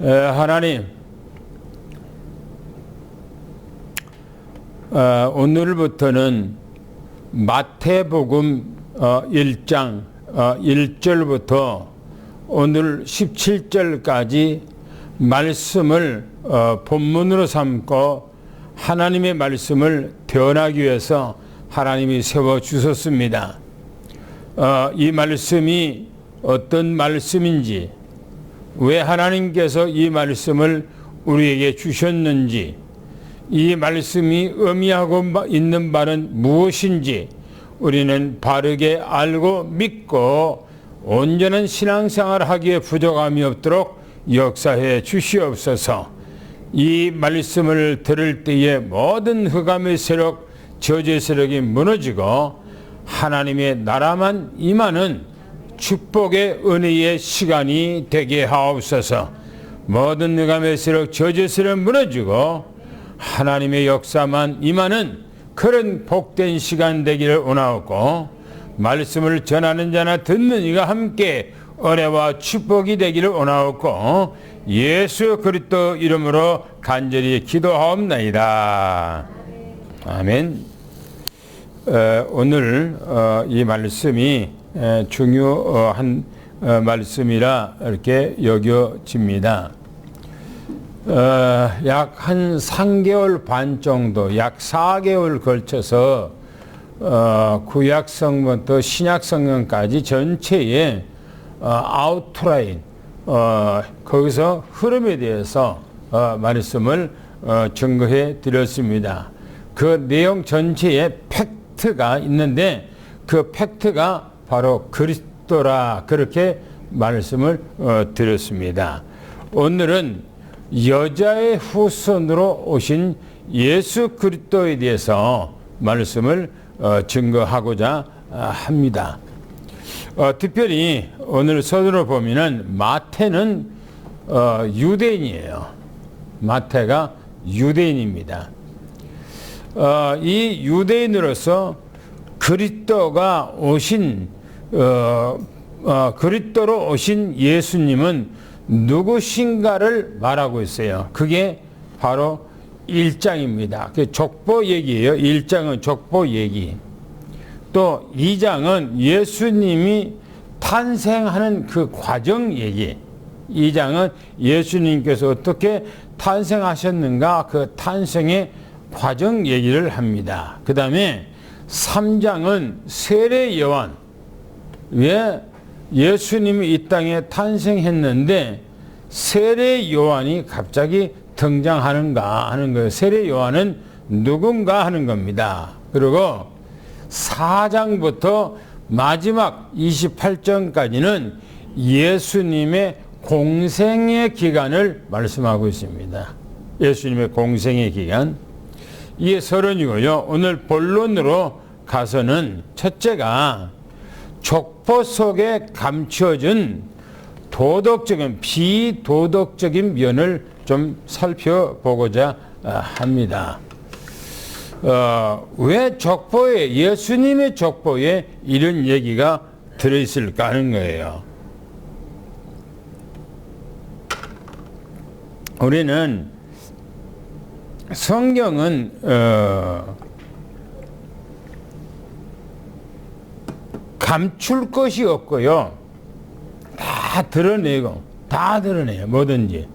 하나님, 오늘부터는 마태복음 1장 1절부터 오늘 17절까지 말씀을 본문으로 삼고 하나님의 말씀을 대언하기 위해서 하나님이 세워주셨습니다. 이 말씀이 어떤 말씀인지, 왜 하나님께서 이 말씀을 우리에게 주셨는지, 이 말씀이 의미하고 있는 바는 무엇인지 우리는 바르게 알고 믿고 온전한 신앙생활을 하기에 부족함이 없도록 역사해 주시옵소서. 이 말씀을 들을 때에 모든 흑암의 세력, 저주의 세력이 무너지고 하나님의 나라만 임하는 축복의 은혜의 시간이 되게 하옵소서. 모든 흑암의 세력, 저주의 세력 무너지고 하나님의 역사만 임하는 그런 복된 시간 되기를 원하옵고, 말씀을 전하는 자나 듣는 이가 함께 은혜와 축복이 되기를 원하옵고, 예수 그리스도 이름으로 간절히 기도하옵나이다. 아멘. 오늘 이 말씀이 중요한 말씀이라 이렇게 여겨집니다. 약 한 3개월 반 정도, 약 4개월 걸쳐서 구약성부터 신약성경까지 전체의 아웃라인, 거기서 흐름에 대해서 말씀을 증거해 드렸습니다. 그 내용 전체에 팩트가 있는데 그 팩트가 바로 그리스도라, 그렇게 말씀을 드렸습니다. 오늘은 여자의 후손으로 오신 예수 그리스도에 대해서 말씀을 증거하고자 합니다. 특별히 오늘 서두로 보면은 마태는 유대인이에요. 마태가 유대인입니다. 이 유대인으로서 그리스도가 오신 그리스도로 오신 예수님은 누구신가를 말하고 있어요. 그게 바로 1장입니다. 그 족보 얘기예요. 1장은 족보 얘기. 또 2장은 예수님이 탄생하는 그 과정 얘기. 2장은 예수님께서 어떻게 탄생하셨는가, 그 탄생의 과정 얘기를 합니다. 그 다음에 3장은 세례 요한, 왜 예수님이 이 땅에 탄생했는데 세례 요한이 갑자기 등장하는가 하는 거예요. 세례 요한은 누군가 하는 겁니다. 그리고 4장부터 마지막 28장까지는 예수님의 공생의 기간을 말씀하고 있습니다. 예수님의 공생의 기간. 이게 서론이고요. 오늘 본론으로 가서는 첫째가 족보 속에 감추어진 도덕적인, 비도덕적인 면을 좀 살펴보고자 합니다. 왜 족보에, 예수님의 족보에 이런 얘기가 들어있을까 하는 거예요. 우리는 성경은 감출 것이 없고요. 다 드러내고, 다 드러내요. 뭐든지.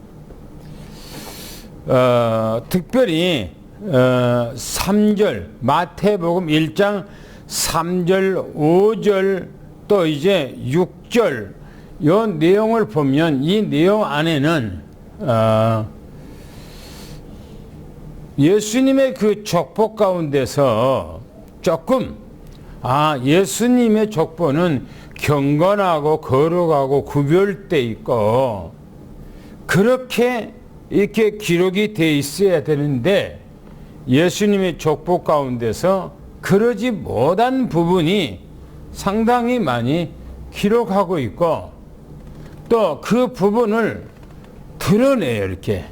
특별히 3절, 마태복음 1장 3절, 5절, 또 이제 6절, 이 내용을 보면 이 내용 안에는 예수님의 그 족보 가운데서 조금, 예수님의 족보는 경건하고 거룩하고 구별돼 있고 그렇게 이렇게 기록이 돼 있어야 되는데, 예수님의 족보 가운데서 그러지 못한 부분이 상당히 많이 기록하고 있고, 또 그 부분을 드러내요. 이렇게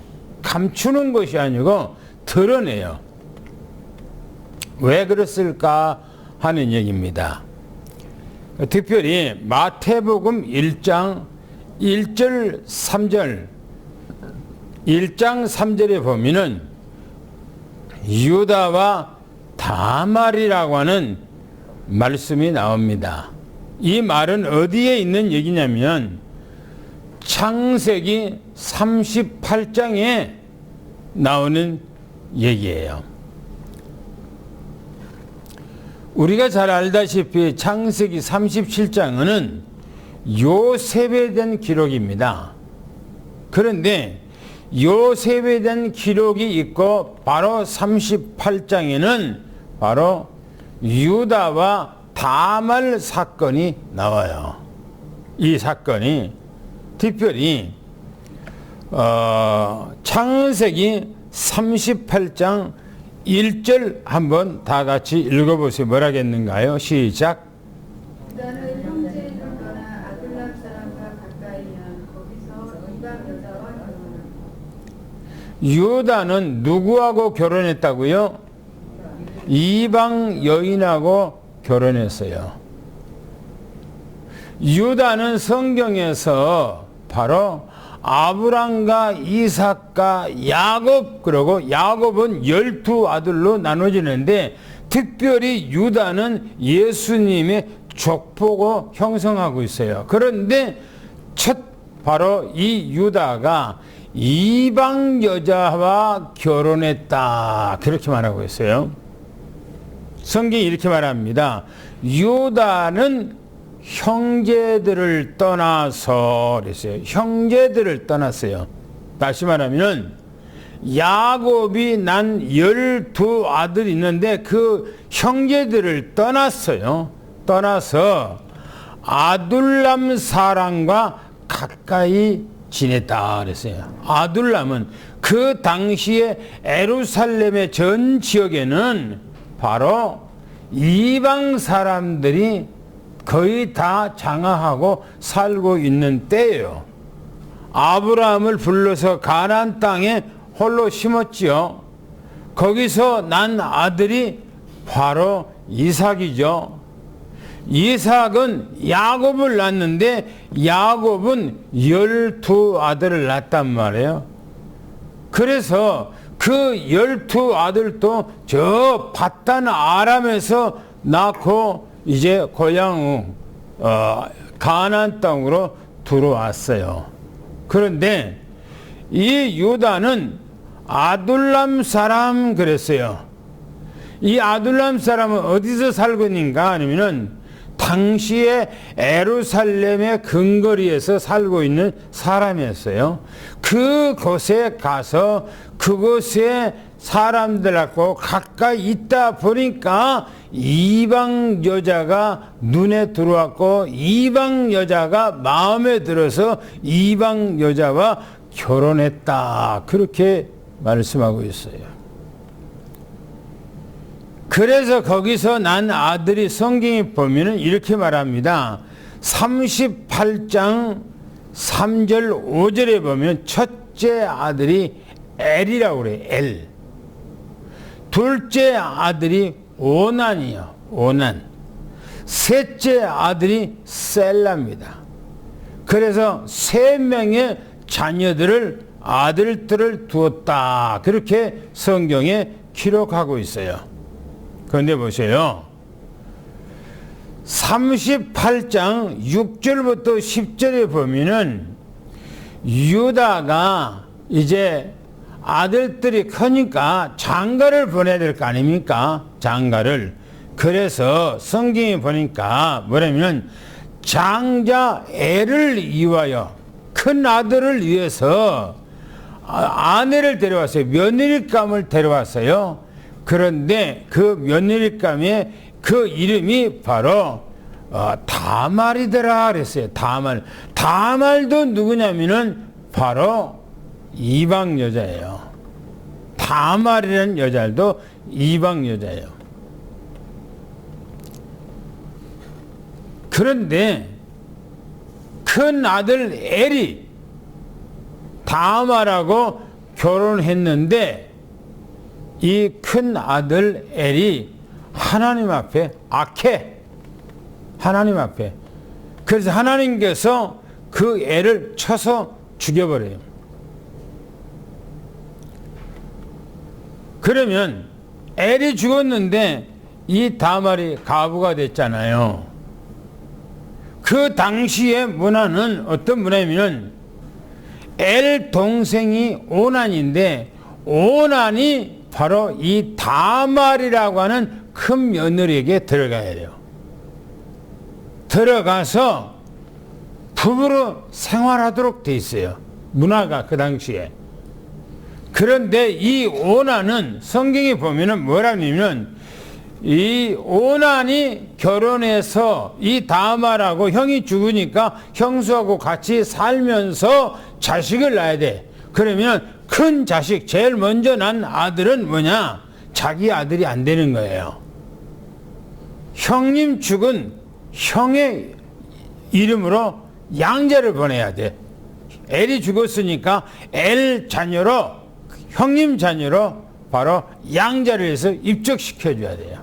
감추는 것이 아니고 드러내요. 왜 그랬을까 하는 얘기입니다. 특별히 마태복음 1장 1절 3절 1장 3절에 보면은 유다와 다말이라고 하는 말씀이 나옵니다. 이 말은 어디에 있는 얘기냐면 창세기 38장에 나오는 얘기예요. 우리가 잘 알다시피 창세기 37장은 요셉에 대한 기록입니다. 그런데 요셉에 대한 기록이 있고 바로 38장에는 바로 유다와 다말 사건이 나와요. 이 사건이 특별히 창세기 38장 1절 한번 다 같이 읽어보세요. 뭐라겠는가요? 시작. 유다는 형제를 떠나 아둘람 사람과 가까이한 거기서 이방 여자와 결혼한다. 유다는 누구하고 결혼했다고요? 이방 여인하고 결혼했어요. 유다는 성경에서 바로 아브람과 이삭과 야곱, 그리고 야곱은 12아들로 나눠지는데 특별히 유다는 예수님의 족보고 형성하고 있어요. 그런데 바로 이 유다가 이방 여자와 결혼했다, 그렇게 말하고 있어요. 성경이 이렇게 말합니다. 유다는 형제들을 떠나서 그랬어요. 형제들을 떠났어요. 다시 말하면 야곱이 난 12아들이 있는데 그 형제들을 떠났어요. 떠나서 아둘람 사람과 가까이 지냈다 그랬어요. 아둘람은 그 당시에 예루살렘의 전 지역에는 바로 이방 사람들이 거의 다 장악하고 살고 있는 때예요. 아브라함을 불러서 가나안 땅에 홀로 심었지요. 거기서 난 아들이 바로 이삭이죠. 이삭은 야곱을 낳았는데 야곱은 12아들을 낳았단 말이에요. 그래서 그 12아들도 저 밧단 아람에서 낳고 이제 고향 가나안 땅으로 들어왔어요. 그런데 이 유다는 아둘람 사람 그랬어요. 이 아둘람 사람은 어디서 살고 있는가 하면은 당시에 예루살렘의 근거리에서 살고 있는 사람이었어요. 그곳에 가서 그곳에 사람들하고 가까이 있다 보니까 이방 여자가 눈에 들어왔고 이방 여자가 마음에 들어서 이방 여자와 결혼했다, 그렇게 말씀하고 있어요. 그래서 거기서 난 아들이 성경에 보면 이렇게 말합니다. 38장 3절 5절에 보면 첫째 아들이 엘이라고 그래요. 엘. 둘째 아들이 오난이요. 오난. 셋째 아들이 셀라입니다. 그래서 3명의 자녀들을 아들들을 두었다, 그렇게 성경에 기록하고 있어요. 그런데 보세요. 38장 6절부터 10절에 보면은 유다가 이제 아들들이 크니까 장가를 보내야 될 거 아닙니까? 장가를. 그래서 성경에 보니까 뭐냐면 장자 엘을 위하여, 큰 아들을 위해서 아내를 데려왔어요. 며느리감을 데려왔어요. 그런데 그 며느리감의 그 이름이 바로 다말이더라 그랬어요. 다말. 다말도 누구냐면은 바로 이방 여자예요. 다말이라는 여자도 이방 여자예요. 그런데 큰 아들 엘이 다말하고 결혼했는데 이 큰 아들 엘이 하나님 앞에 악해. 하나님 앞에. 그래서 하나님께서 그 애를 쳐서 죽여버려요. 그러면 엘이 죽었는데 이 다말이 과부가 됐잖아요. 그 당시의 문화는 어떤 문화냐면 엘 동생이 오난인데 오난이 바로 이 다말이라고 하는 큰 며느리에게 들어가야 돼요. 들어가서 부부로 생활하도록 돼 있어요. 문화가 그 당시에. 그런데 이 오난은 성경에 보면은 뭐라냐면 이 오난이 결혼해서 이 다말하고 형이 죽으니까 형수하고 같이 살면서 자식을 낳아야 돼. 그러면 큰 자식, 제일 먼저 난 아들은 뭐냐? 자기 아들이 안 되는 거예요. 형님 죽은 형의 이름으로 양자를 보내야 돼. 엘이 죽었으니까 엘 자녀로, 형님 자녀로 바로 양자를 해서 입적시켜줘야 돼요.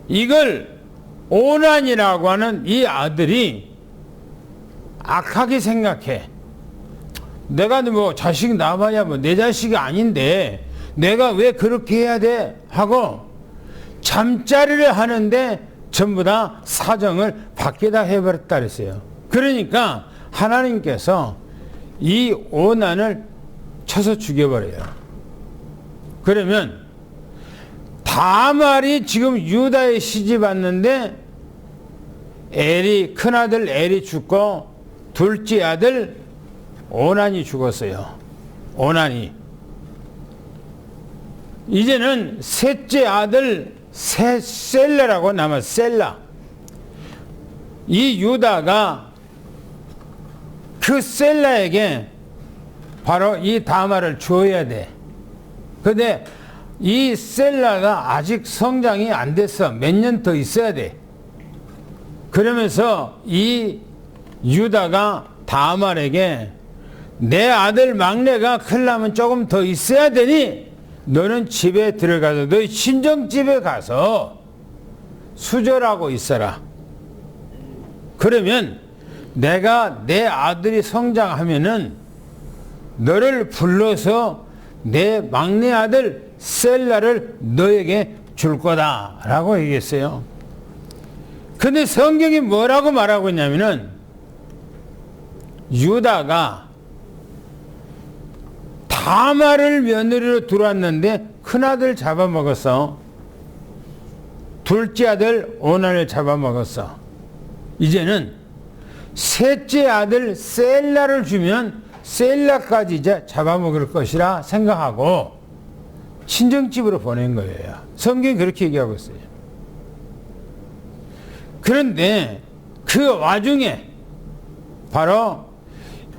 이걸 오난이라고 하는 이 아들이 악하게 생각해. 내가 뭐 자식 낳아봐야 뭐 내 자식이 아닌데 내가 왜 그렇게 해야 돼? 하고 잠자리를 하는데 전부 다 사정을 밖에다 해버렸다 그랬어요. 그러니까 하나님께서 이 오난을 쳐서 죽여버려요. 그러면 다말이 지금 유다에 시집 왔는데 엘이, 큰아들 엘이 죽고 둘째 아들 오난이 죽었어요. 오난이. 이제는 셋째 아들 셀라라고 남았어. 셀라. 이 유다가 그 셀라에게 바로 이 다말을 줘야 돼. 근데 이 셀라가 아직 성장이 안 됐어. 몇 년 더 있어야 돼. 그러면서 이 유다가 다말에게 내 아들 막내가 큰일 나면 조금 더 있어야 되니 너는 집에 들어가서 너희 친정집에 가서 수절하고 있어라. 그러면 내가 내 아들이 성장하면은 너를 불러서 내 막내 아들 셀라를 너에게 줄 거다라고 얘기했어요. 근데 성경이 뭐라고 말하고 있냐면은 유다가 다말을 며느리로 들어왔는데 큰아들 잡아먹었어. 둘째 아들 오난을 잡아먹었어. 이제는 셋째 아들 셀라를 주면 셀라까지 이제 잡아먹을 것이라 생각하고 친정집으로 보낸 거예요. 성경이 그렇게 얘기하고 있어요. 그런데 그 와중에 바로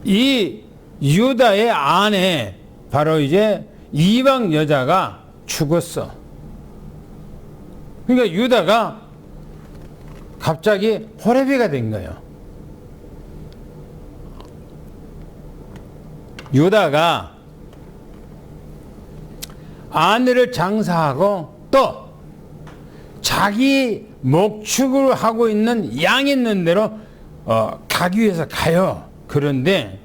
이 유다의 아내 바로 이제 이방 여자가 죽었어. 그러니까 유다가 갑자기 호레비가 된 거예요. 유다가 아내를 장사하고 또 자기 목축을 하고 있는 양 있는 대로 가기 위해서 가요. 그런데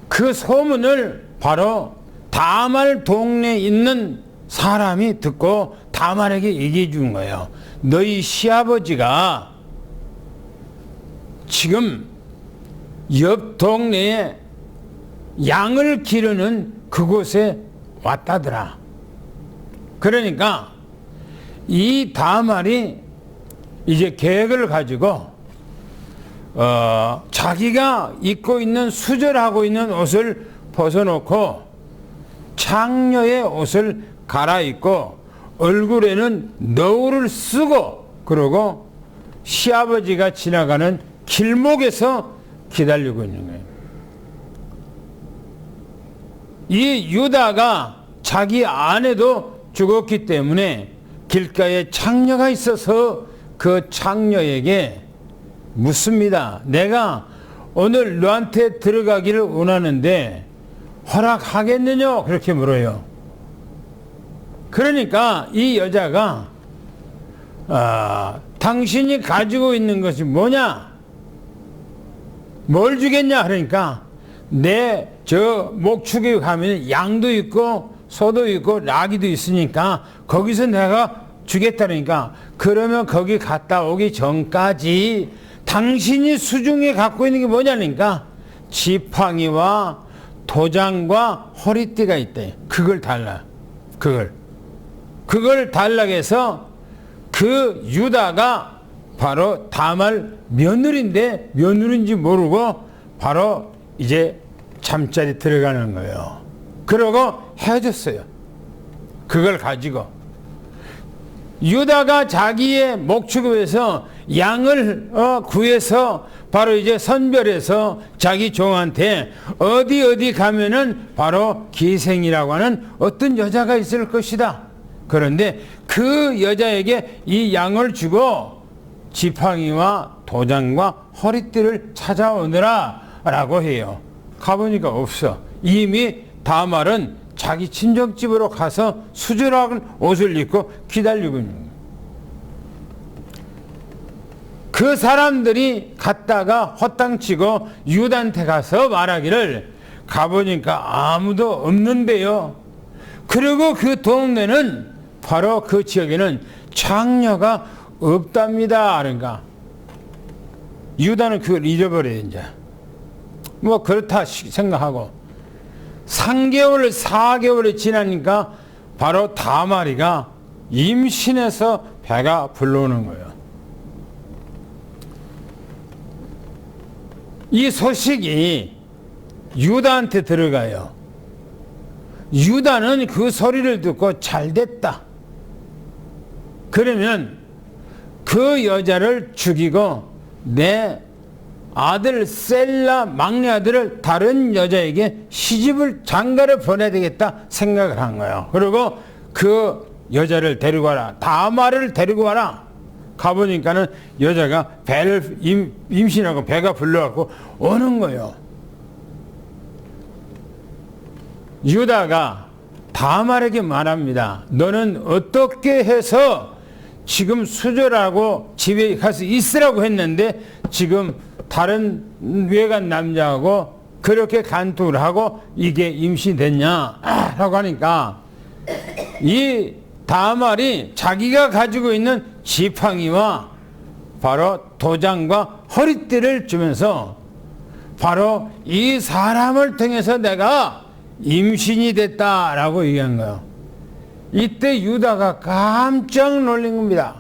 그 소문을 바로 다말 동네에 있는 사람이 듣고 다말에게 얘기해 준 거예요. 너희 시아버지가 지금 옆 동네에 양을 기르는 그곳에 왔다더라. 그러니까 이 다말이 이제 계획을 가지고 자기가 입고 있는 수절하고 있는 옷을 벗어놓고 창녀의 옷을 갈아입고 얼굴에는 너울을 쓰고 그러고 시아버지가 지나가는 길목에서 기다리고 있는 거예요. 이 유다가 자기 아내도 죽었기 때문에 길가에 창녀가 있어서 그 창녀에게 묻습니다. 내가 오늘 너한테 들어가기를 원하는데 허락하겠느냐? 그렇게 물어요. 그러니까 이 여자가 당신이 가지고 있는 것이 뭐냐? 뭘 주겠냐? 그러니까 내 저 목축에 가면 양도 있고 소도 있고 나귀도 있으니까 거기서 내가 주겠다니까, 그러면 거기 갔다 오기 전까지 당신이 수중에 갖고 있는 게 뭐냐니까 지팡이와 도장과 허리띠가 있대. 그걸 달라. 그걸 달라고 해서 그 유다가 바로 다말 며느리인데 며느리인지 모르고 바로 이제 잠자리 들어가는 거예요. 그러고 헤어졌어요. 그걸 가지고 유다가 자기의 목축에서 양을 구해서 바로 이제 선별해서 자기 종한테 어디 가면은 바로 기생이라고 하는 어떤 여자가 있을 것이다. 그런데 그 여자에게 이 양을 주고 지팡이와 도장과 허리띠를 찾아오느라 라고 해요. 가보니까 없어. 이미 다말은 자기 친정집으로 가서 수절한 옷을 입고 기다리고 있는 거예요. 그 사람들이 갔다가 헛땅치고 유다한테 가서 말하기를 가보니까 아무도 없는데요. 그리고 그 동네는 바로 그 지역에는 장녀가 없답니다. 그러니까 유다는 그걸 잊어버려요. 이제 뭐 그렇다 생각하고 3개월 4개월이 지나니까 바로 다말이가 임신해서 배가 불러오는 거예요. 이 소식이 유다한테 들어가요. 유다는 그 소리를 듣고 잘 됐다. 그러면 그 여자를 죽이고 내 아들 셀라 막내 아들을 다른 여자에게 시집을 장가를 보내야 되겠다 생각을 한 거예요. 그리고 그 여자를 데리고 와라. 다말을 데리고 와라. 가보니까는 여자가 배를 임신하고 배가 불러갖고 오는 거예요. 유다가 다말에게 말합니다. 너는 어떻게 해서 지금 수절하고 집에 가서 있으라고 했는데 지금 다른 외간 남자하고 그렇게 간투를 하고 이게 임신됐냐 라고 하니까 이 다말이 자기가 가지고 있는 지팡이와 바로 도장과 허리띠를 주면서 바로 이 사람을 통해서 내가 임신이 됐다라고 얘기한 거예요. 이때 유다가 깜짝 놀란 겁니다.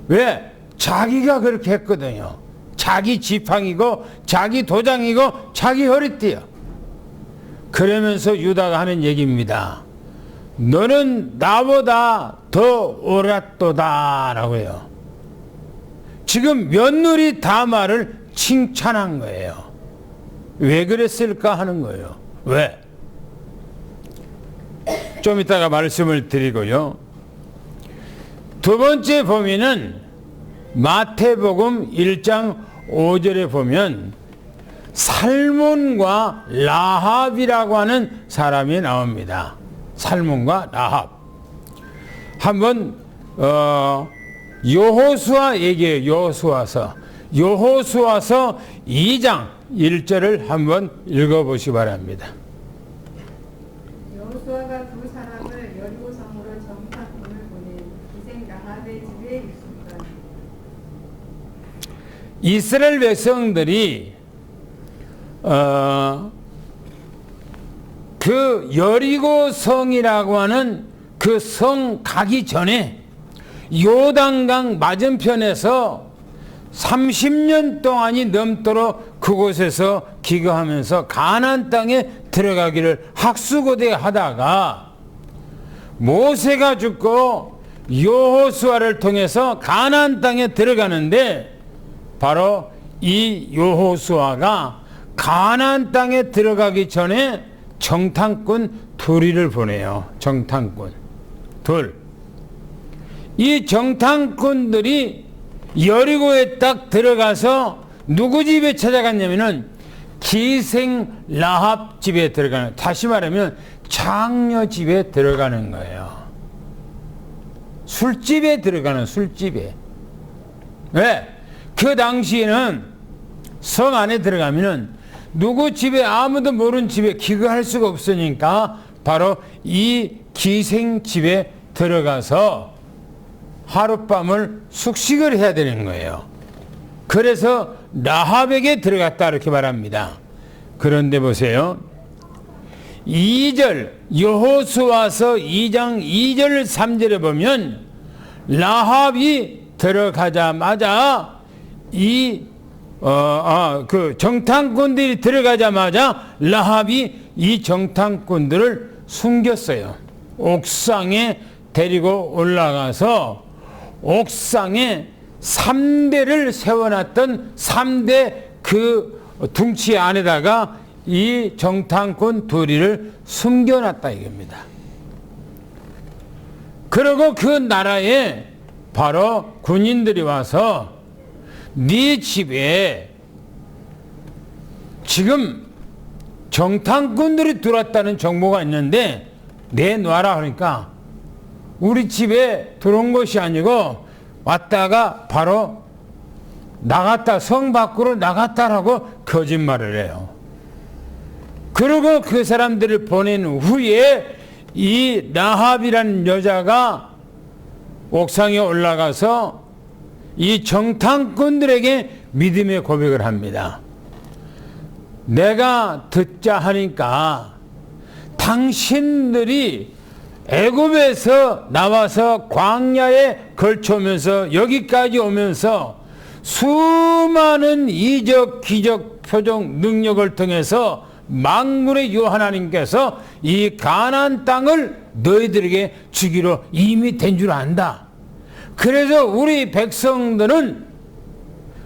왜? 자기가 그렇게 했거든요. 자기 지팡이고 자기 도장이고 자기 허리띠요. 그러면서 유다가 하는 얘기입니다. 너는 나보다 더 옳았도다 라고 해요. 지금 며느리 다말을 칭찬한 거예요. 왜 그랬을까 하는 거예요. 왜? 좀 이따가 말씀을 드리고요. 두 번째 보면은 마태복음 1장 5절에 보면 살몬과 라합이라고 하는 사람이 나옵니다. 살몬과 라합. 한번 여호수아 얘기해요. 여호수아서 2장 1절을 한번 읽어보시기 바랍니다. 여호수아가 두 사람을 여리고 성으로 정탐꾼을 보내 기생 라합의 집에 있습니다. 이스라엘 백성들이 그 여리고 성이라고 하는 그 성 가기 전에 요단강 맞은편에서 30년 동안이 넘도록 그곳에서 기거하면서 가나안 땅에 들어가기를 학수고대 하다가 모세가 죽고 여호수아를 통해서 가나안 땅에 들어가는데 바로 이 여호수아가 가나안 땅에 들어가기 전에 정탐꾼 둘이를 보내요. 정탐꾼 둘. 이 정탐꾼들이 여리고에 딱 들어가서 누구 집에 찾아갔냐면은 기생 라합 집에 들어가는, 다시 말하면 장녀 집에 들어가는 거예요. 술집에 들어가는, 술집에. 왜? 그 당시에는 성 안에 들어가면은 누구 집에, 아무도 모르는 집에 기거할 수가 없으니까 바로 이 기생집에 들어가서 하룻밤을 숙식을 해야 되는 거예요. 그래서 라합에게 들어갔다 이렇게 말합니다. 그런데 보세요. 2절 여호수아서 2장 2절 3절에 보면 라합이 들어가자마자 그 정탐꾼들이 들어가자마자 라합이 이 정탐꾼들을 숨겼어요. 옥상에 데리고 올라가서 옥상에 3대를 세워놨던 3대 그 둥치 안에다가 이 정탐꾼 둘이를 숨겨놨다 이겁니다. 그리고 그 나라에 바로 군인들이 와서 네 집에 지금 정탐꾼들이 들어왔다는 정보가 있는데 내놔라 하니까 우리 집에 들어온 것이 아니고 왔다가 바로 나갔다, 성 밖으로 나갔다라고 거짓말을 해요. 그리고 그 사람들을 보낸 후에 이 라합이라는 여자가 옥상에 올라가서 이 정탐꾼들에게 믿음의 고백을 합니다. 내가 듣자 하니까 당신들이 애굽에서 나와서 광야에 걸쳐오면서 여기까지 오면서 수많은 이적, 기적, 표적, 능력을 통해서 만군의 유 하나님께서 이 가나안 땅을 너희들에게 주기로 이미 된 줄 안다. 그래서 우리 백성들은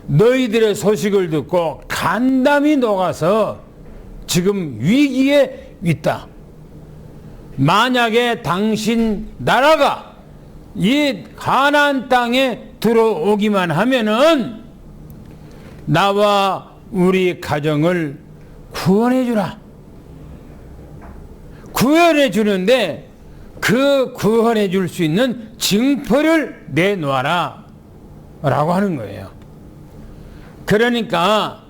너희들의 소식을 듣고 간담이 녹아서 지금 위기에 있다. 만약에 당신 나라가 이 가나안 땅에 들어오기만 하면은 나와 우리 가정을 구원해 주라. 구원해 주는데 그 구원해 줄 수 있는 징표를 내놓아라 라고 하는 거예요. 그러니까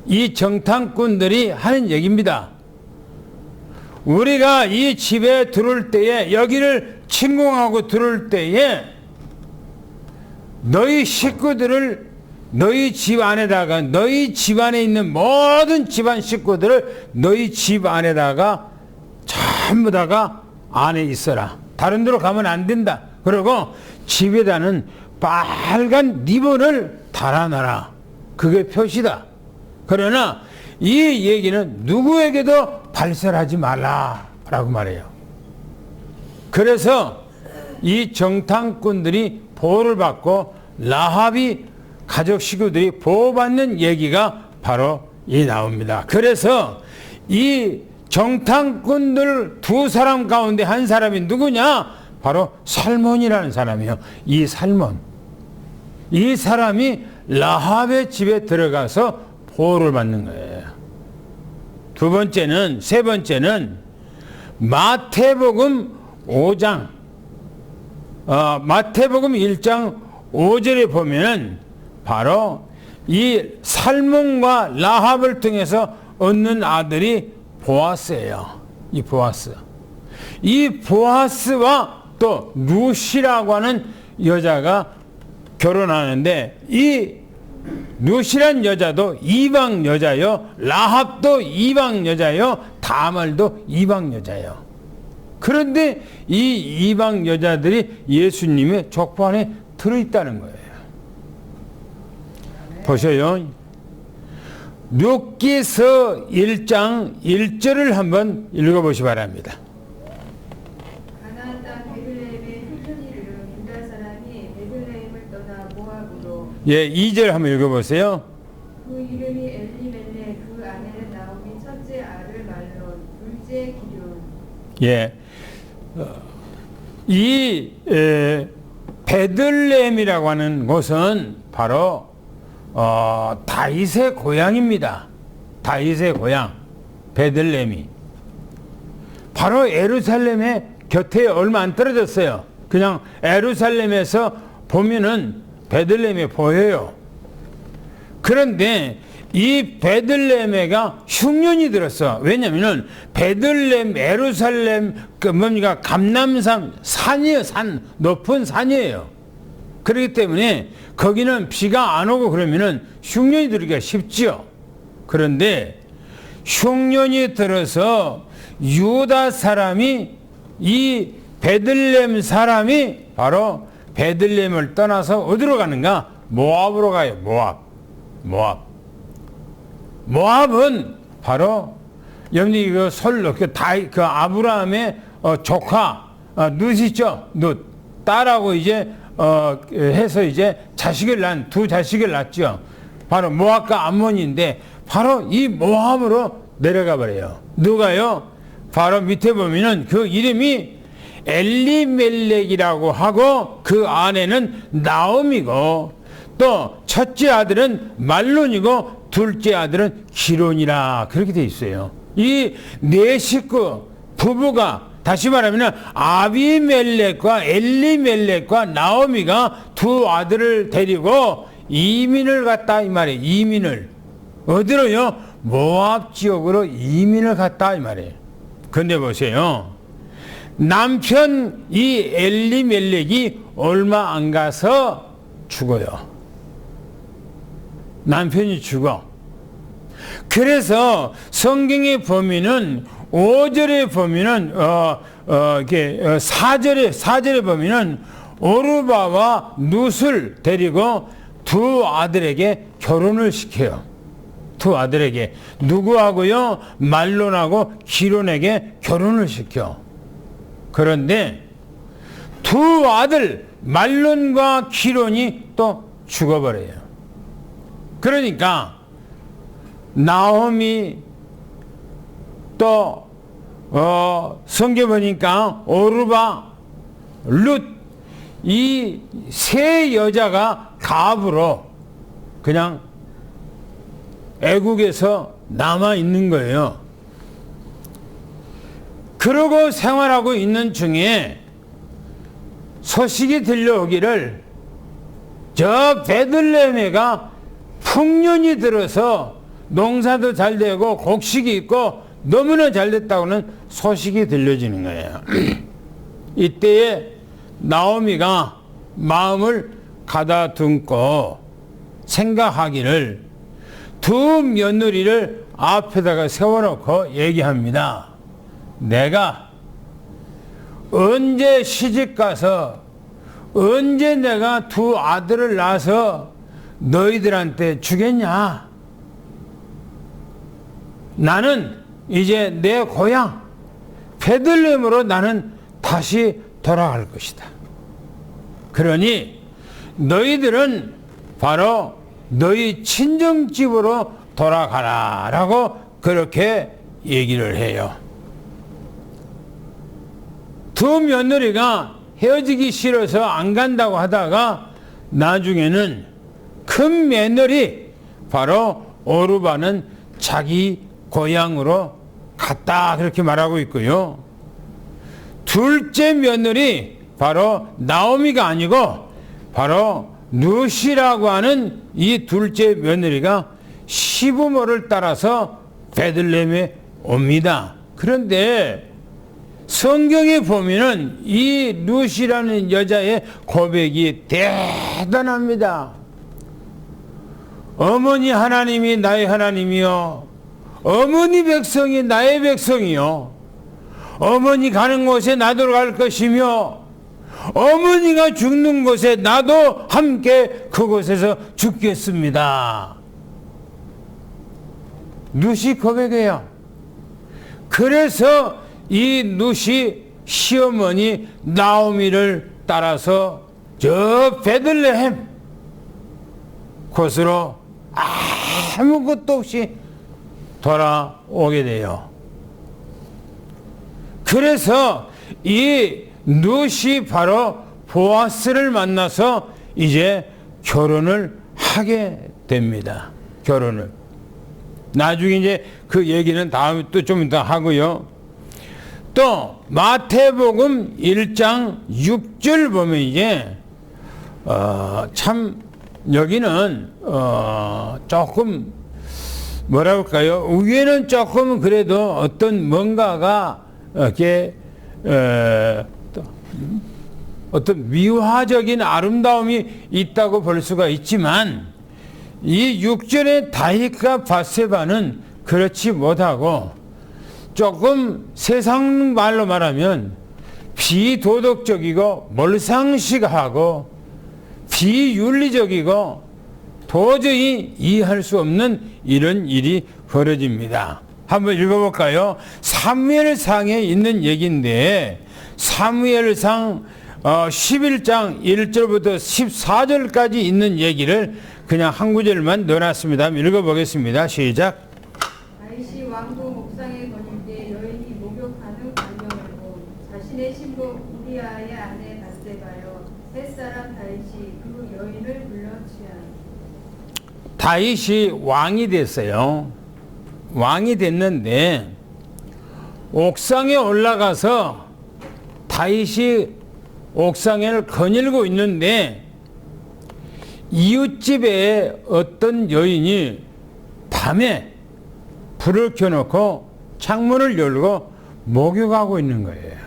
이 정탐꾼들이 하는 얘기입니다. 우리가 이 집에 들어올 때에, 여기를 침공하고 들어올 때에 너희 식구들을 너희 집 안에다가, 너희 집 안에 있는 모든 집안 식구들을 너희 집 안에다가 전부 다가 안에 있어라. 다른 데로 가면 안 된다. 그리고 집에다는 빨간 리본을 달아놔라. 그게 표시다. 그러나 이 얘기는 누구에게도 발설하지 말라라고 말해요. 그래서 이 정탐꾼들이 보호를 받고 라합이 가족 식구들이 보호받는 얘기가 바로 이 나옵니다. 그래서 이 정탐꾼들 두 사람 가운데 한 사람이 누구냐? 바로 살몬이라는 사람이에요. 이 살몬. 이 사람이 라합의 집에 들어가서 보호를 받는 거예요. 두 번째는, 세 번째는 마태복음 5장, 마태복음 1장 5절에 보면은 바로 이 살몬과 라합을 통해서 얻는 아들이 보아스예요. 이 보아스. 이 보아스와 또 루시라고 하는 여자가 결혼하는데 이 루시란 여자도 이방 여자요, 라합도 이방 여자요, 다말도 이방 여자요. 그런데 이 이방 여자들이 예수님의 족보 안에 들어있다는 거예요. 보셔요. 룻기서 1장 1절을 한번 읽어보시 바랍니다. 가나안 땅 베들레헴에 흑현이르러 유다 사람이 베들레헴을 떠나 모압으로. 예, 2절 한번 읽어보세요. 그 이름이 엘리멜레, 그 아내는 나오미, 첫째 아들 말론, 둘째 기륜. 예, 이 베들레헴이라고 하는 곳은 바로 다윗의 고향입니다. 다윗의 고향 베들레헴이 바로 예루살렘의 곁에 얼마 안 떨어졌어요. 그냥 예루살렘에서 보면은 베들레헴이 보여요. 그런데 이 베들레헴에가 흉년이 들었어. 왜냐면은 베들레헴, 예루살렘, 뭡니까? 감람산, 산이에요. 산, 높은 산이에요. 그렇기 때문에 거기는 비가 안 오고 그러면은 흉년이 들기가 쉽지요. 그런데 흉년이 들어서 유다 사람이, 이 베들레헴 사람이 바로 베들레헴을 떠나서 어디로 가는가? 모압으로 가요. 모압은 바로 여러분이 그 아브라함의 조카 룻 있죠. 룻 딸하고 이제 해서 이제 두 자식을 낳죠. 바로 모압과 암몬인데 바로 이 모압으로 내려가 버려요. 누가요? 바로 밑에 보면은 그 이름이 엘리멜렉이라고 하고 그 아내는 나옴이고 또 첫째 아들은 말론이고 둘째 아들은 기론이라 그렇게 돼 있어요. 이 네 식구 부부가 다시 말하면 아비멜렉과 엘리멜렉과 나오미가 두 아들을 데리고 이민을 갔다 이 말이에요. 이민을 어디로요? 모압 지역으로 이민을 갔다 이 말이에요. 근데 보세요. 남편 이 엘리멜렉이 얼마 안 가서 죽어요. 남편이 죽어. 그래서 성경에 보면은 5절에 보면은 4절에 보면은 오르바와 룻을 데리고 두 아들에게 결혼을 시켜요. 두 아들에게 누구하고요? 말론하고 기론에게 결혼을 시켜. 그런데 두 아들 말론과 기론이 또 죽어버려요. 그러니까 나오미 또 성경 보니까 오르바 룻 이 세 여자가 갑으로 그냥 애국에서 남아 있는 거예요. 그러고 생활하고 있는 중에 소식이 들려오기를 저 베들레헴에가 풍년이 들어서 농사도 잘 되고 곡식이 있고 너무나 잘 됐다고는 소식이 들려지는 거예요. 이때에 나오미가 마음을 가다듬고 생각하기를 두 며느리를 앞에다가 세워놓고 얘기합니다. 내가 언제 시집가서 언제 내가 두 아들을 낳아서 너희들한테 주겠냐? 나는 이제 내 고향 베들레헴으로 나는 다시 돌아갈 것이다. 그러니 너희들은 바로 너희 친정집으로 돌아가라 라고 그렇게 얘기를 해요. 두 며느리가 헤어지기 싫어서 안 간다고 하다가 나중에는 큰 며느리 바로 오르바는 자기 고향으로 갔다 그렇게 말하고 있고요. 둘째 며느리 바로 나오미가 아니고 바로 룻이라고 하는 이 둘째 며느리가 시부모를 따라서 베들레헴에 옵니다. 그런데 성경에 보면은 이 룻이라는 여자의 고백이 대단합니다. 어머니 하나님이 나의 하나님이요, 어머니 백성이 나의 백성이요, 어머니 가는 곳에 나도 갈 것이며 어머니가 죽는 곳에 나도 함께 그곳에서 죽겠습니다. 룻이 고백해요. 그래서 이 룻이 시어머니 나오미를 따라서 저 베들레헴 곳으로 아무것도 없이 돌아오게 돼요. 그래서 이 룻이 바로 보아스를 만나서 이제 결혼을 하게 됩니다. 결혼을. 나중에 이제 그 얘기는 다음에 또 좀 이따 하고요. 또 마태복음 1장 6절 보면 이제 참 여기는 조금 뭐라 할까요? 위에는 조금 그래도 어떤 뭔가가 이렇게 어떤 미화적인 아름다움이 있다고 볼 수가 있지만 이 6절의 다윗과 밧세바는 그렇지 못하고 조금 세상 말로 말하면 비도덕적이고 몰상식하고 비윤리적이고 도저히 이해할 수 없는 이런 일이 벌어집니다. 한번 읽어볼까요? 사무엘상에 있는 얘기인데 사무엘상 11장 1절부터 14절까지 있는 얘기를 그냥 한 구절만 넣어놨습니다. 읽어보겠습니다. 시작. 다윗이 왕궁 옥상에 거닐 때 여인이 목욕하는 광경을 본 자신의 신부 우리아의 아내 밧세바여 햇사람 다윗이 그 여인을 불러 취하니. 다윗이 왕이 됐어요. 왕이 됐는데 옥상에 올라가서 다윗이 옥상을 거닐고 있는데 이웃집에 어떤 여인이 밤에 불을 켜놓고 창문을 열고 목욕하고 있는 거예요.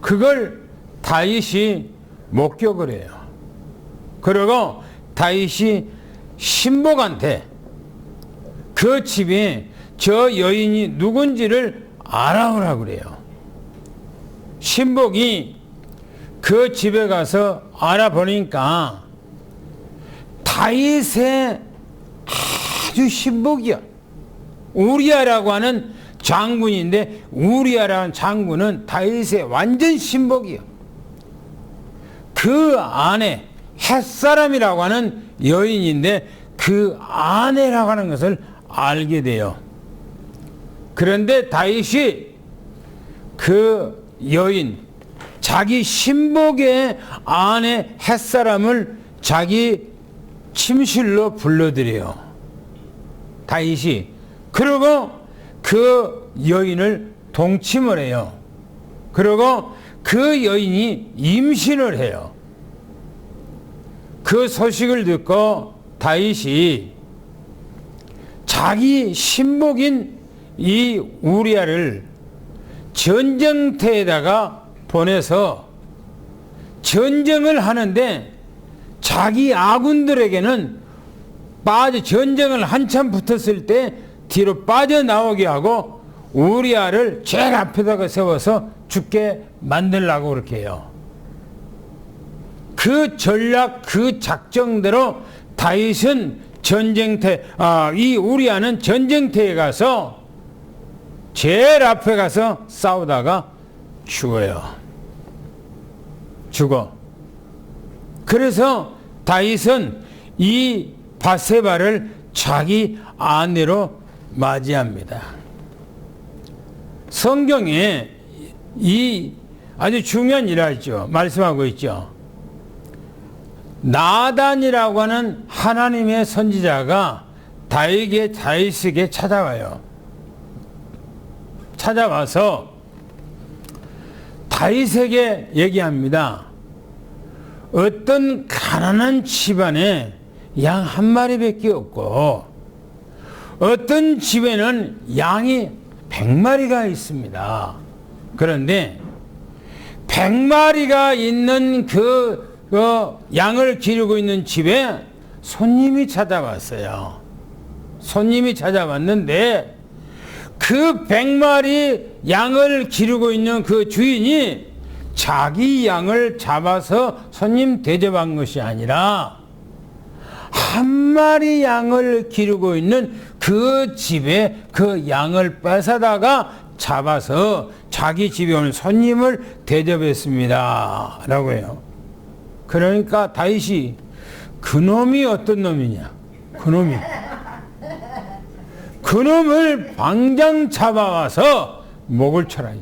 그걸 다윗이 목격을 해요. 그리고 다윗이 신복한테 그 집에 저 여인이 누군지를 알아오라고 그래요. 신복이 그 집에 가서 알아보니까 다윗의 아주 신복이야. 우리아라고 하는 장군인데 우리아라는 장군은 다윗의 완전 신복이야. 그 아내 햇사람이라고 하는 여인인데 그 아내라고 하는 것을 알게 돼요. 그런데 다윗이 그 여인 자기 신복의 아내 햇사람을 자기 침실로 불러들여요. 다윗이. 그리고 그 여인을 동침을 해요. 그리고 그 여인이 임신을 해요. 그 소식을 듣고 다윗이 자기 신복인 이 우리아를 전쟁터에다가 보내서 전쟁을 하는데 자기 아군들에게는 전쟁을 한참 붙었을 때 뒤로 빠져나오게 하고 우리아를 제일 앞에다가 세워서 죽게 만들려고 그렇게 해요. 그 전략, 그 작정대로 다윗은 이 우리아는 전쟁터에 가서 제일 앞에 가서 싸우다가 죽어요. 죽어. 그래서 다윗은 이 밧세바를 자기 아내로 맞이합니다. 성경에 이 아주 중요한 일을 있죠. 말씀하고 있죠. 나단이라고 하는 하나님의 선지자가 다윗에게 찾아와요. 찾아와서 다윗에게 얘기합니다. 어떤 가난한 집안에 양 한 마리밖에 없고 어떤 집에는 양이 100마리가 있습니다. 그런데 100마리가 있는 그 양을 기르고 있는 집에 손님이 찾아왔어요. 손님이 찾아왔는데 그 100마리 양을 기르고 있는 그 주인이 자기 양을 잡아서 손님 대접한 것이 아니라 한 마리 양을 기르고 있는 그 집에 그 양을 뺏어다가 잡아서 자기 집에 오는 손님을 대접했습니다. 라고 해요. 그러니까 다윗이 그놈이 어떤 놈이냐? 그놈을 당장 잡아와서 목을 쳐라.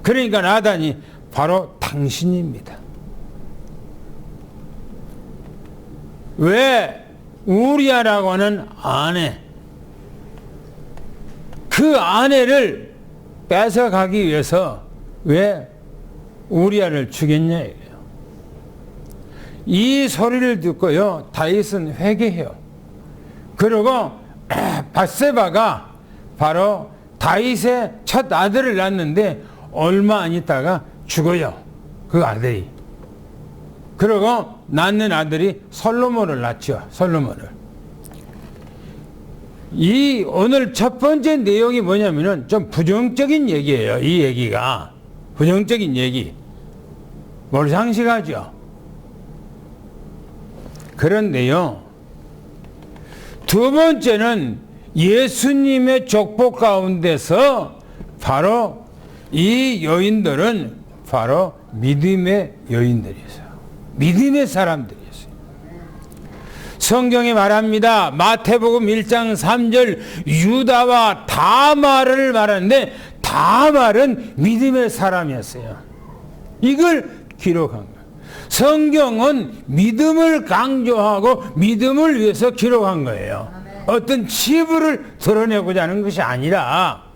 그러니까 나단이 바로 당신입니다. 왜 우리아라고 하는 아내, 그 아내를 뺏어가기 위해서 왜 우리아를 죽였냐 이거예요. 이 소리를 듣고요 다윗은 회개해요. 그리고 밧세바가 바로 다윗의 첫 아들을 낳았는데 얼마 안 있다가 죽어요. 그 아들이. 그리고 낳는 아들이 솔로몬을 낳죠. 솔로몬을. 이 오늘 첫 번째 내용이 뭐냐면은 좀 부정적인 얘기예요. 이 얘기가. 부정적인 얘기. 몰상식하죠. 그런데요. 두 번째는 예수님의 족보 가운데서 바로 이 여인들은 바로 믿음의 여인들이었어요. 믿음의 사람들이었어요. 성경이 말합니다. 마태복음 1장 3절 유다와 다말을 말하는데 다말은 믿음의 사람이었어요. 이걸 기록한 거예요. 성경은 믿음을 강조하고 믿음을 위해서 기록한 거예요. 어떤 치부를 드러내고자 하는 것이 아니라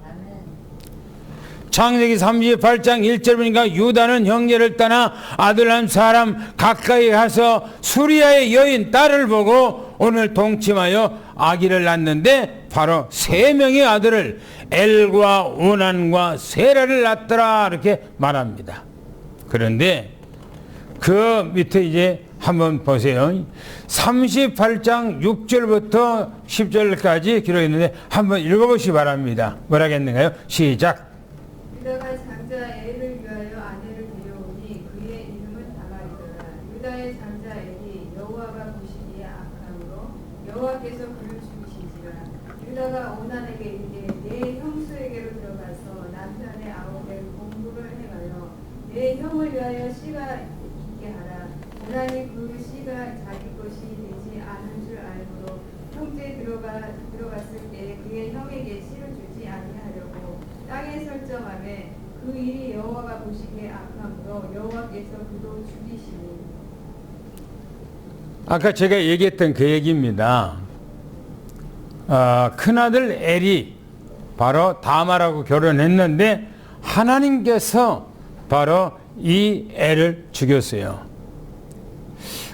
창세기 38장 1절 보니까 유다는 형제를 떠나 아들 한 사람 가까이 가서 수리아의 여인 딸을 보고 오늘 동침하여 아기를 낳는데 바로 세 명의 아들을 엘과 오난과 세라를 낳더라 이렇게 말합니다. 그런데 그 밑에 이제 한번 보세요. 38장 6절부터 10절까지 기록했는데 한번 읽어보시기 바랍니다. 뭐라겠는가요? 시작. 유다가 장자 엘을 위하여 아내를 데려오니 그의 이름은 다말이더라. 유다의 장자 엘이 여호와가 보시기에 악함으로 여호와께서 그를 죽이신지라. 유다가 오난에게 이르되 내 형수에게로 들어가서 남편의 아우를 공부를 행하여 내 형을 위하여 씨가 있게 하라. 오난이 그 씨가 자기 것이 되지 않은 줄 알므로 형제에 들어갔을 때 그의 형에게 씨를 주지 아니하려고 땅에 설정하매 그 일이 여호와가 보시기에 악함으로 여호와께서 그도 죽이시니. 아까 제가 얘기했던 그 얘기입니다. 큰아들 엘이 바로 다말하고 결혼했는데 하나님께서 바로 이 엘을 죽였어요.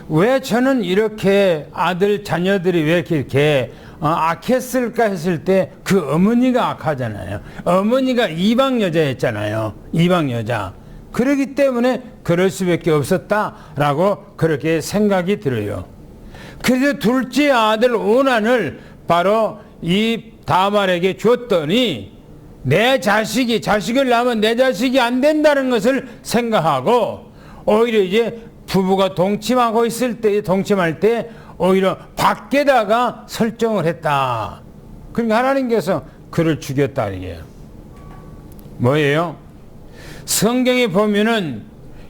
왜 저는 이렇게 아들 자녀들이 왜 이렇게 악했을까 했을 때 그 어머니가 악하잖아요. 어머니가 이방 여자였잖아요. 이방 여자. 그렇기 때문에 그럴 수밖에 없었다라고 그렇게 생각이 들어요. 그래서 둘째 아들 오난을 바로 이 다말에게 줬더니 내 자식을 낳으면 내 자식이 안 된다는 것을 생각하고 오히려 이제 부부가 동침할 때 오히려 밖에다가 설정을 했다. 그러니까 하나님께서 그를 죽였다 이게요. 뭐예요? 성경에 보면은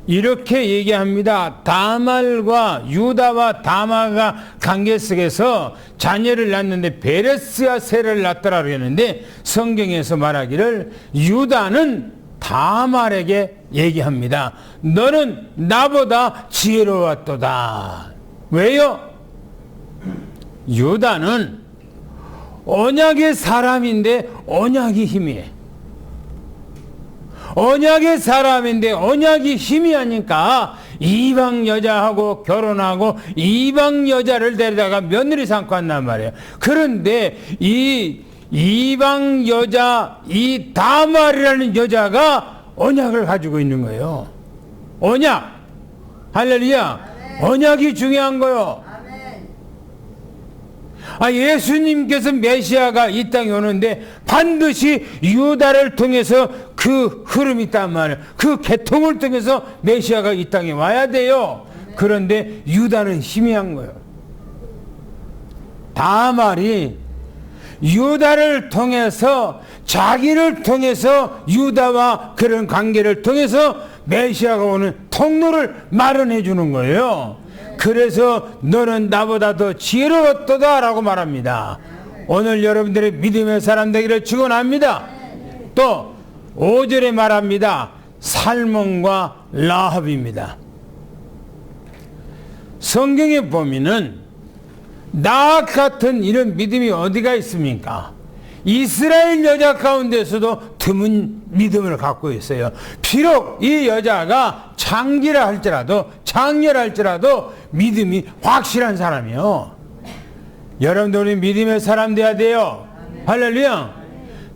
이렇게 얘기합니다. 다말과 유다와 다마가 관계 속에서 자녀를 낳는데 베레스와 세라를 낳더라 그랬는데 성경에서 말하기를 유다는 다말에게 얘기합니다. 너는 나보다 지혜로웠도다. 왜요? 유다는 언약의 사람인데 언약이 힘이에요. 언약의 사람인데 언약이 힘이 하니까 이방 여자하고 결혼하고 이방 여자를 데려다가 며느리 삼고 한단 말이에요. 그런데 이 이방 여자, 이 다말이라는 여자가 언약을 가지고 있는 거예요. 언약. 할렐루야. 아멘. 언약이 중요한 거요. 예수님께서 메시아가 이 땅에 오는데 반드시 유다를 통해서 그 흐름이 있단 말이에요. 그 계통을 통해서 메시아가 이 땅에 와야 돼요. 그런데 유다는 희미한 거예요. 다말이 유다를 통해서 자기를 통해서 유다와 그런 관계를 통해서 메시아가 오는 통로를 마련해 주는 거예요. 그래서 너는 나보다 더 지혜로웠도다 라고 말합니다. 오늘 여러분들의 믿음의 사람 되기를 축원합니다. 또 5절에 말합니다. 살몬과 라합입니다. 성경에 보면은 나 같은 이런 믿음이 어디가 있습니까? 이스라엘 여자 가운데서도 드문 믿음을 갖고 있어요. 비록 이 여자가 장기라 할지라도 믿음이 확실한 사람이요. 여러분들이 믿음의 사람 돼야 돼요. 할렐루야.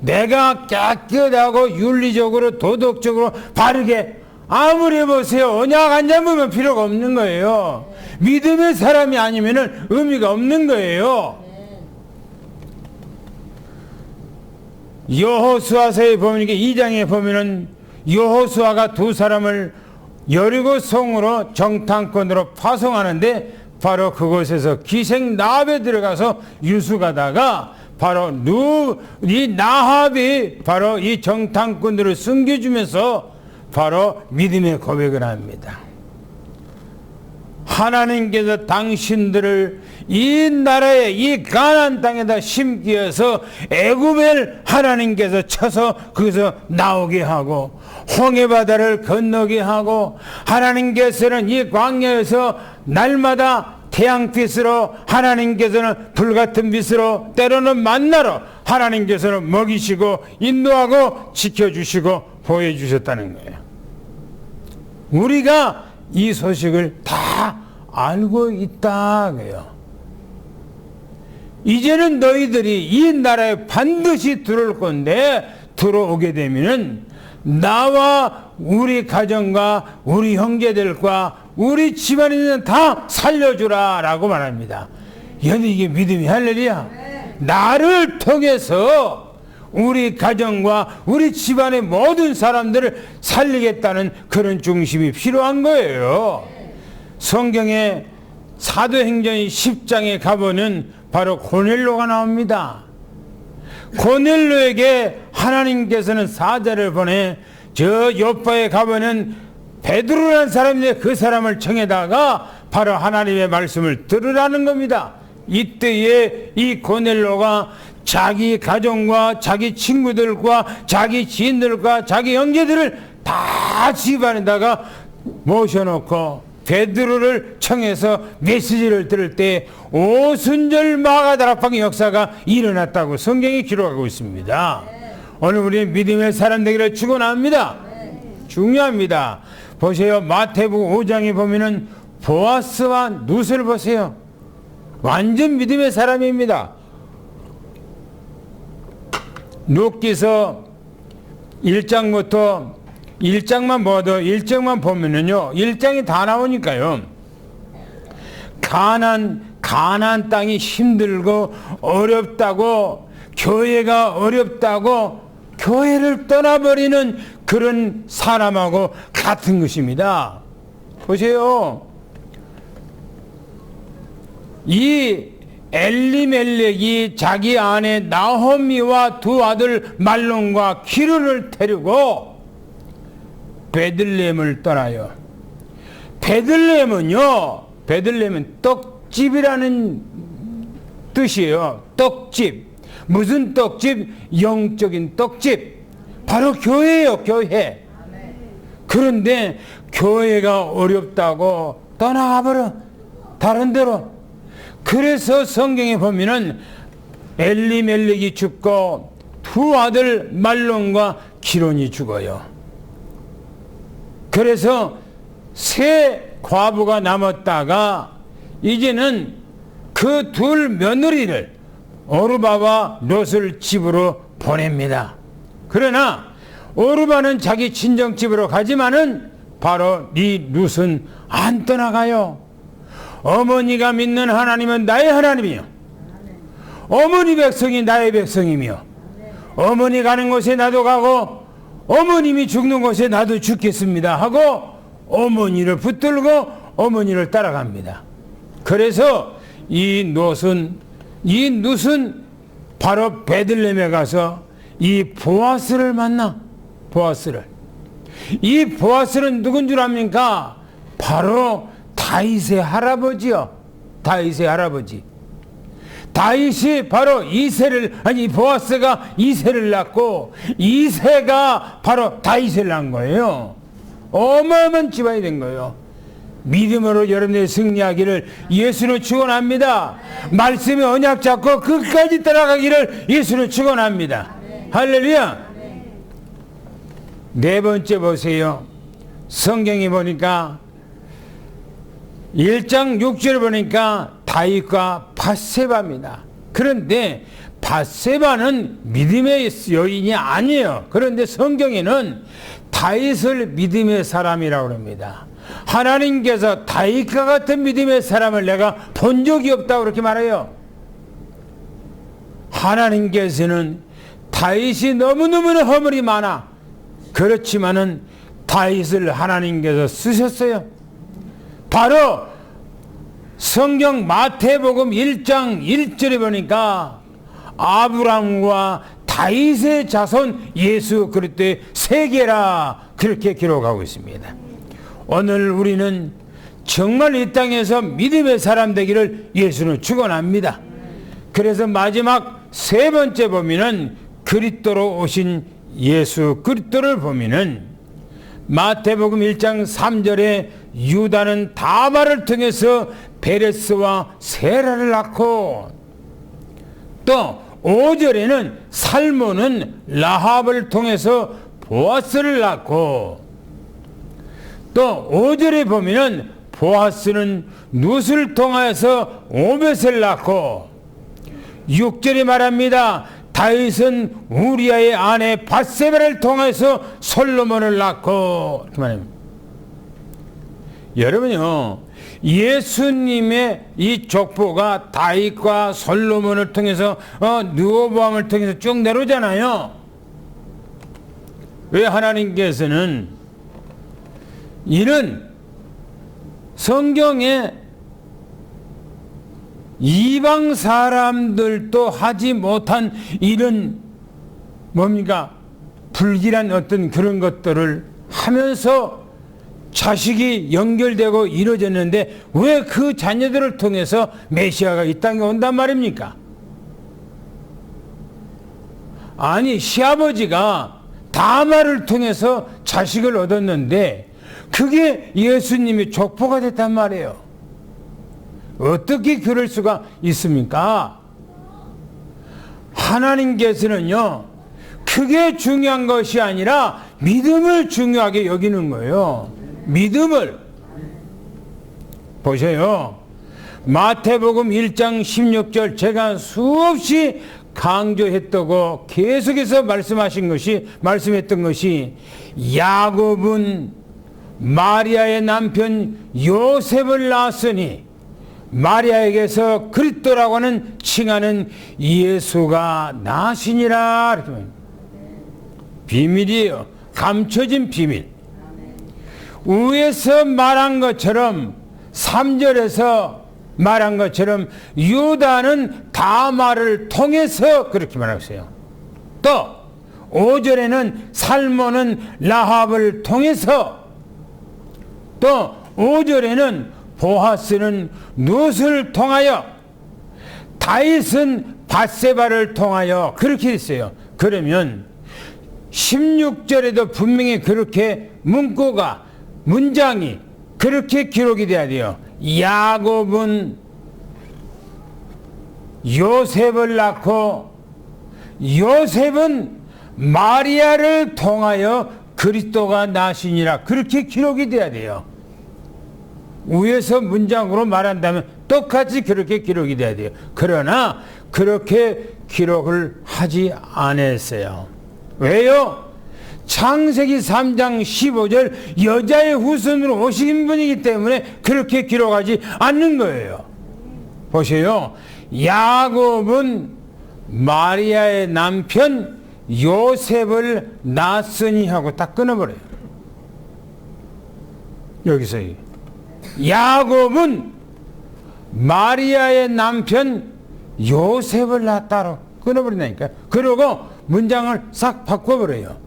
내가 깨끗하고 윤리적으로 도덕적으로 바르게 아무리 해보세요. 언약 안 잡으면 필요가 없는 거예요. 믿음의 사람이 아니면 의미가 없는 거예요. 여호수아서에 보면 2장에 보면은 여호수아가 두 사람을 여리고 성으로 정탐꾼으로 파송하는데 바로 그곳에서 기생 나합에 들어가서 유숙하다가 바로 이 나합이 바로 이 정탐꾼들을 숨겨주면서 바로 믿음의 고백을 합니다. 하나님께서 당신들을 이 나라에 이 가나안 땅에다 심기 위해서 애굽을 하나님께서 쳐서 거기서 나오게 하고 홍해 바다를 건너게 하고 하나님께서는 이 광야에서 날마다 태양빛으로 하나님께서는 불같은 빛으로 때로는 만나로 하나님께서는 먹이시고 인도하고 지켜주시고 보여주셨다는 거예요. 우리가 이 소식을 다 알고 있다고요. 이제는 너희들이 이 나라에 반드시 들어올 건데 들어오게 되면은 나와 우리 가정과 우리 형제들과 우리 집안인은 다 살려주라 라고 말합니다. 여러분 이게 믿음이 할렐루야. 나를 통해서 우리 가정과 우리 집안의 모든 사람들을 살리겠다는 그런 중심이 필요한 거예요. 성경에 사도행전 10장에 가보면 바로 고넬로가 나옵니다. 고넬로에게 하나님께서는 사자를 보내 저 요파에 가보면 베드로라는 사람인데 그 사람을 청에다가 바로 하나님의 말씀을 들으라는 겁니다. 이때에 이 고넬로가 자기 가정과 자기 친구들과 자기 지인들과 자기 형제들을 다 집안에다가 모셔놓고 베드로를 청해서 메시지를 들을 때 오순절 마가다락방의 역사가 일어났다고 성경이 기록하고 있습니다. 오늘 우리는 믿음의 사람 되기를 축원합니다. 중요합니다. 보세요. 마태복음 5장에 보면은 보아스와 룻을 보세요. 완전 믿음의 사람입니다. 룻기서 1장부터 1장만 봐도 1장만 보면은요 1장이 다 나오니까요. 가나안 땅이 힘들고 어렵다고 교회가 어렵다고 교회를 떠나버리는 그런 사람하고 같은 것입니다. 보세요. 이 엘리멜렉이 자기 아내 나호미와 두 아들 말론과 기르를 데리고 베들레헴을 떠나요. 베들레헴은 떡집이라는 뜻이에요. 떡집. 무슨 떡집? 영적인 떡집. 바로 교회예요, 교회. 그런데 교회가 어렵다고 떠나가버려. 다른 데로. 그래서 성경에 보면은 엘리멜렉이 죽고 두 아들 말론과 기론이 죽어요. 그래서 세 과부가 남았다가 이제는 그 둘 며느리를 오르바와 롯을 집으로 보냅니다. 그러나 오르바는 자기 친정집으로 가지만은 바로 이 롯은 안 떠나가요. 어머니가 믿는 하나님은 나의 하나님이요. 어머니 백성이 나의 백성이며 어머니 가는 곳에 나도 가고 어머님이 죽는 곳에 나도 죽겠습니다 하고 어머니를 붙들고 어머니를 따라갑니다. 그래서 이 룻은 바로 베들레헴에 가서 이 보아스를 만나. 보아스를. 이 보아스는 누군 줄 압니까? 바로 다윗의 할아버지요. 다윗의 할아버지. 다윗이 바로 보아스가 이새를 낳고 이새가 바로 다윗을 낳은 거예요. 어마어마한 집안이 된 거예요. 믿음으로 여러분들이 승리하기를 예수는 축원합니다. 말씀의 언약 잡고 끝까지 따라가기를 예수는 축원합니다. 할렐루야. 네 번째 보세요. 성경에 보니까 1장 6절 보니까 다윗과 밧세바입니다. 그런데 밧세바는 믿음의 여인이 아니에요. 그런데 성경에는 다윗을 믿음의 사람이라고 합니다. 하나님께서 다윗과 같은 믿음의 사람을 내가 본 적이 없다고 그렇게 말해요. 하나님께서는 다윗이 너무너무 허물이 많아. 그렇지만은 다윗을 하나님께서 쓰셨어요. 바로 성경 마태복음 1장 1절에 보니까 아브라함과 다윗의 자손 예수 그리스도의 세계라 그렇게 기록하고 있습니다. 오늘 우리는 정말 이 땅에서 믿음의 사람 되기를 예수는 축원합니다. 그래서 마지막 세 번째 보면은 그리스도로 오신 예수 그리스도를 보면은 마태복음 1장 3절에 유다는 다말을 통해서 베레스와 세라를 낳고, 또 5절에는 살몬은 라합을 통해서 보아스를 낳고, 또 5절에 보면은 보아스는 룻을 통하여서 오벳을 낳고, 6절에 말합니다. 다윗은 우리아의 아내 밧세바를 통해서 솔로몬을 낳고, 이렇게 말합니다. 여러분요, 예수님의 이 족보가 다윗과 솔로몬을 통해서 르호보암을 통해서 쭉 내려오잖아요. 왜 하나님께서는 이런 성경에 이방 사람들도 하지 못한 이런 뭡니까? 불길한 어떤 그런 것들을 하면서 자식이 연결되고 이루어졌는데 왜 그 자녀들을 통해서 메시아가 이 땅에 온단 말입니까? 아니, 시아버지가 다말을 통해서 자식을 얻었는데 그게 예수님의 족보가 됐단 말이에요. 어떻게 그럴 수가 있습니까? 하나님께서는요, 그게 중요한 것이 아니라 믿음을 중요하게 여기는 거예요. 믿음을. 보세요. 마태복음 1장 16절 제가 수없이 강조했다고 계속해서 말씀했던 것이 야곱은 마리아의 남편 요셉을 낳았으니 마리아에게서 그리스도라고 하는 칭하는 예수가 나시니라. 이렇게 비밀이에요. 감춰진 비밀. 위에서 말한 것처럼 3절에서 말한 것처럼 유다는 다말을 통해서 그렇게 말하고 있어요. 또 5절에는 살몬은 라합을 통해서, 또 5절에는 보아스는 룻을 통하여, 다윗은 밧세바를 통하여 그렇게 했어요. 그러면 16절에도 분명히 그렇게 문장이 그렇게 기록이 돼야 돼요. 야곱은 요셉을 낳고 요셉은 마리아를 통하여 그리스도가 나시니라. 그렇게 기록이 돼야 돼요. 위에서 문장으로 말한다면 똑같이 그렇게 기록이 돼야 돼요. 그러나 그렇게 기록을 하지 않았어요. 왜요? 창세기 3장 15절 여자의 후손으로 오신 분이기 때문에 그렇게 기록하지 않는 거예요. 보세요. 야곱은 마리아의 남편 요셉을 낳았으니 하고 딱 끊어버려요. 여기서 야곱은 마리아의 남편 요셉을 낳았다로 끊어버린다니까요. 그러고 문장을 싹 바꿔버려요.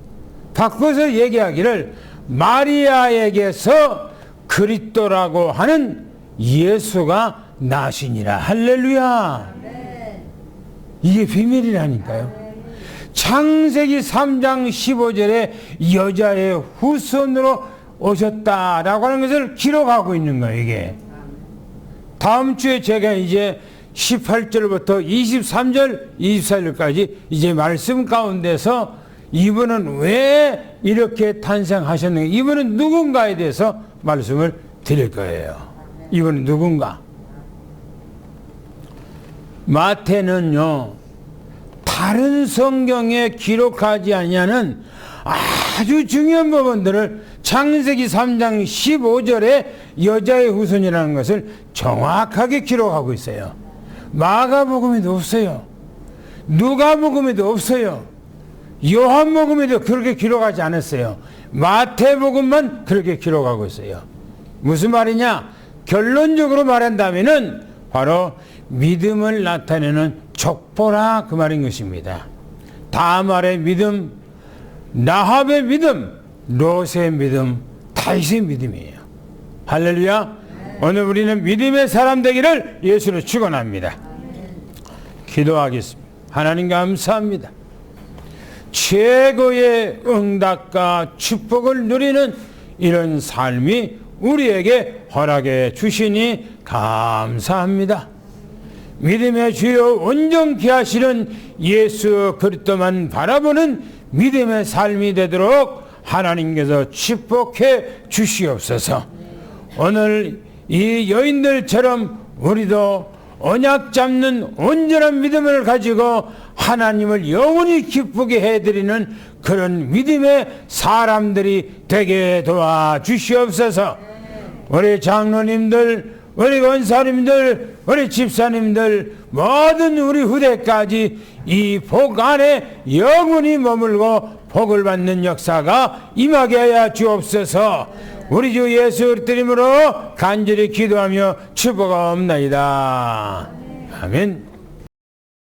바꿔서 얘기하기를 마리아에게서 그리스도라고 하는 예수가 나시니라. 할렐루야. 이게 비밀이라니까요. 창세기 3장 15절에 여자의 후손으로 오셨다라고 하는 것을 기록하고 있는 거예요. 이게 다음 주에 제가 이제 18절부터 23절 24절까지 이제 말씀 가운데서 이분은 왜 이렇게 탄생하셨는가, 이분은 누군가에 대해서 말씀을 드릴 거예요. 이분은 누군가. 마태는요, 다른 성경에 기록하지 아니하는 아주 중요한 부분들을 창세기 3장 15절에 여자의 후손이라는 것을 정확하게 기록하고 있어요. 마가복음에도 없어요. 누가복음에도 없어요. 요한복음에도 그렇게 기록하지 않았어요. 마태복음만 그렇게 기록하고 있어요. 무슨 말이냐? 결론적으로 말한다면은 바로 믿음을 나타내는 족보라 그 말인 것입니다. 다말의 믿음, 라합의 믿음, 롯의 믿음, 다윗의 믿음이에요. 할렐루야. 오늘 우리는 믿음의 사람 되기를 예수로 축원합니다. 기도하겠습니다. 하나님 감사합니다. 최고의 응답과 축복을 누리는 이런 삶이 우리에게 허락해 주시니 감사합니다. 믿음의 주요 온전케 하시는 예수 그리스도만 바라보는 믿음의 삶이 되도록 하나님께서 축복해 주시옵소서. 오늘 이 여인들처럼 우리도 언약 잡는 온전한 믿음을 가지고 하나님을 영원히 기쁘게 해드리는 그런 믿음의 사람들이 되게 도와주시옵소서. 우리 장로님들, 우리 권사님들, 우리 집사님들, 모든 우리 후대까지 이 복 안에 영원히 머물고 복을 받는 역사가 임하게 하여 주옵소서. 우리 주 예수 그리스도 이름으로 간절히 기도하며 축복하옵나이다. 아멘.